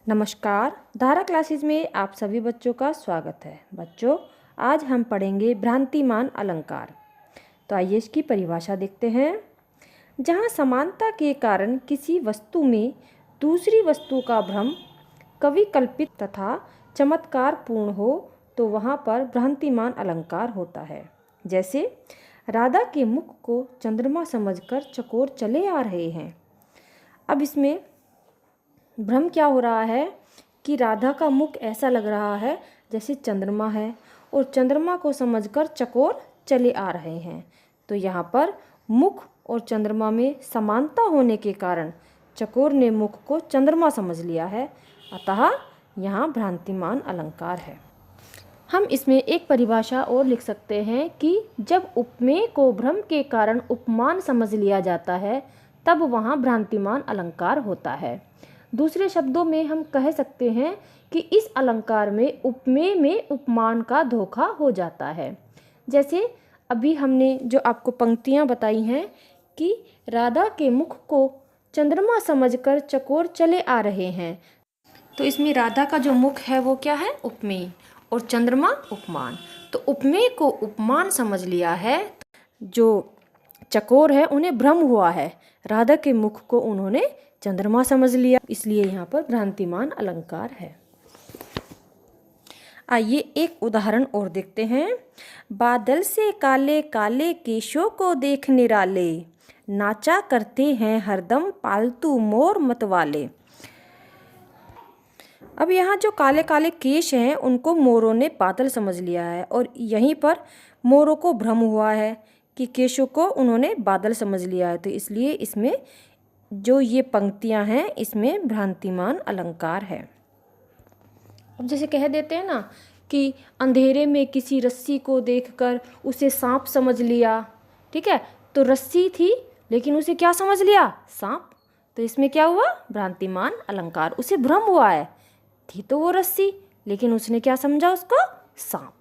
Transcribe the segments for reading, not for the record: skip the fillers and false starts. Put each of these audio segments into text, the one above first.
नमस्कार, धारा क्लासेस में आप सभी बच्चों का स्वागत है। बच्चों, आज हम पढ़ेंगे भ्रांतिमान अलंकार। तो आइए इसकी परिभाषा देखते हैं। जहाँ समानता के कारण किसी वस्तु में दूसरी वस्तु का भ्रम कविकल्पित तथा चमत्कारपूर्ण हो तो वहाँ पर भ्रांतिमान अलंकार होता है। जैसे राधा के मुख को चंद्रमा समझकर चकोर चले आ रहे हैं। अब इसमें भ्रम क्या हो रहा है कि राधा का मुख ऐसा लग रहा है जैसे चंद्रमा है और चंद्रमा को समझकर चकोर चले आ रहे हैं। तो यहाँ पर मुख और चंद्रमा में समानता होने के कारण चकोर ने मुख को चंद्रमा समझ लिया है, अतः यहाँ भ्रांतिमान अलंकार है। हम इसमें एक परिभाषा और लिख सकते हैं कि जब उपमेय को भ्रम के कारण उपमान समझ लिया जाता है तब वहाँ भ्रांतिमान अलंकार होता है। दूसरे शब्दों में हम कह सकते हैं कि इस अलंकार में उपमेय में उपमान का धोखा हो जाता है। जैसे अभी हमने जो आपको पंक्तियाँ बताई हैं कि राधा के मुख को चंद्रमा समझकर चकोर चले आ रहे हैं, तो इसमें राधा का जो मुख है वो क्या है? उपमेय, और चंद्रमा उपमान। तो उपमेय को उपमान समझ लिया है, जो चकोर है उन्हें भ्रम हुआ है, राधा के मुख को उन्होंने चंद्रमा समझ लिया, इसलिए यहाँ पर भ्रांतिमान अलंकार है। आइए एक उदाहरण और देखते हैं। बादल से काले काले केशों को देख निराले, नाचा करते हैं हरदम पालतू मोर मतवाले। अब यहाँ जो काले काले केश हैं उनको मोरों ने बादल समझ लिया है और यहीं पर मोरों को भ्रम हुआ है कि केशों को उन्होंने बादल समझ लिया है। तो इसलिए इसमें जो ये पंक्तियां हैं इसमें भ्रांतिमान अलंकार है। अब जैसे कह देते हैं ना कि अंधेरे में किसी रस्सी को देखकर उसे सांप समझ लिया, ठीक है, तो रस्सी थी लेकिन उसे क्या समझ लिया? सांप। तो इसमें क्या हुआ? भ्रांतिमान अलंकार। उसे भ्रम हुआ है, थी तो वो रस्सी लेकिन उसने क्या समझा उसको? सांप।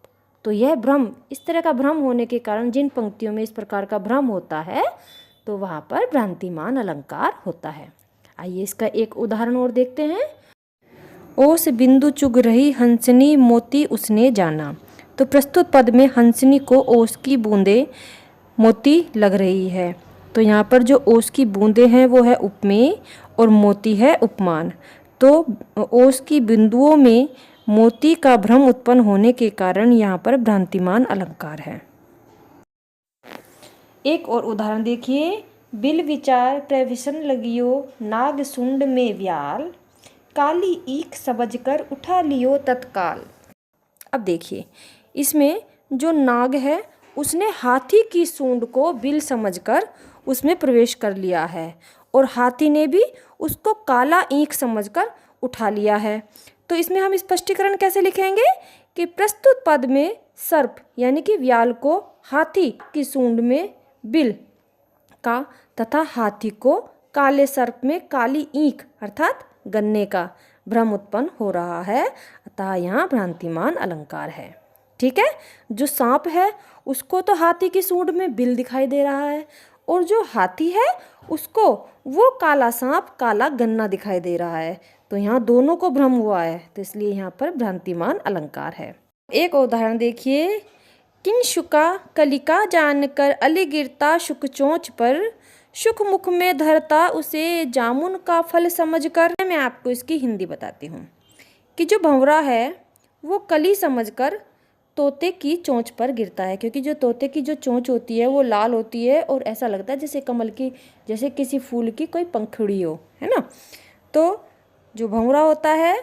तो यह भ्रम, इस तरह का भ्रम होने के कारण जिन पंक्तियों में इस प्रकार का भ्रम होता है तो वहाँ पर भ्रांतिमान अलंकार होता है। आइए इसका एक उदाहरण और देखते हैं। ओस बिंदु चुग रही हंसनी मोती उसने जाना। तो प्रस्तुत पद में हंसनी को ओस की बूंदें मोती लग रही है। तो यहाँ पर जो ओस की बूंदें हैं वो है उपमेय और मोती है उपमान। तो ओस की बिंदुओं में मोती का भ्रम उत्पन्न होने के कारण यहाँ पर भ्रांतिमान अलंकार है। एक और उदाहरण देखिए। बिल विचार प्रविशन लगियो नाग सुंड में व्याल, काली ईख समझकर उठा लियो तत्काल। अब देखिए इसमें जो नाग है उसने हाथी की सूंड को बिल समझकर उसमें प्रवेश कर लिया है और हाथी ने भी उसको काला ईख समझकर उठा लिया है। तो इसमें हम स्पष्टीकरण कैसे लिखेंगे कि प्रस्तुत पद में सर्प यानी कि व्याल को हाथी की सूंड में बिल का तथा हाथी को काले सर्प में काली ईख अर्थात गन्ने का भ्रम उत्पन्न हो रहा है, अतः यहाँ भ्रांतिमान अलंकार है। ठीक है, जो सांप है उसको तो हाथी की सूंड में बिल दिखाई दे रहा है और जो हाथी है उसको वो काला सांप काला गन्ना दिखाई दे रहा है। तो यहाँ दोनों को भ्रम हुआ है, तो इसलिए यहाँ पर भ्रांतिमान अलंकार है। एक उदाहरण देखिए। किन शुका कलिका जानकर अली गिरता शुक चोंच पर, शुक मुख में धरता उसे जामुन का फल समझकर। मैं आपको इसकी हिंदी बताती हूँ कि जो भंवरा है वो कली समझकर तोते की चोंच पर गिरता है, क्योंकि जो तोते की जो चोंच होती है वो लाल होती है और ऐसा लगता है जैसे कमल की, जैसे किसी फूल की कोई पंखुड़ी हो, है ना। तो जो भंवरा होता है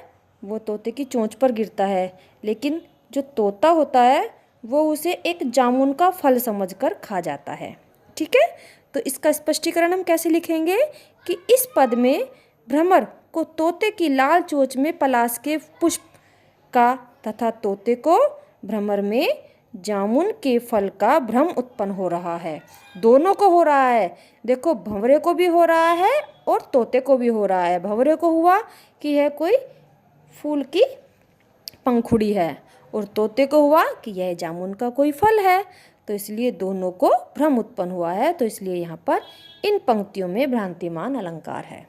वो तोते की चोंच पर गिरता है, लेकिन जो तोता होता है वो उसे एक जामुन का फल समझकर खा जाता है। ठीक है, तो इसका स्पष्टीकरण हम कैसे लिखेंगे कि इस पद में भ्रमर को तोते की लाल चोंच में पलाश के पुष्प का तथा तोते को भ्रमर में जामुन के फल का भ्रम उत्पन्न हो रहा है। दोनों को हो रहा है, देखो भंवरे को भी हो रहा है और तोते को भी हो रहा है। भंवरे को हुआ कि यह कोई फूल की पंखुड़ी है और तोते को हुआ कि यह जामुन का कोई फल है। तो इसलिए दोनों को भ्रम उत्पन्न हुआ है, तो इसलिए यहाँ पर इन पंक्तियों में भ्रांतिमान अलंकार है।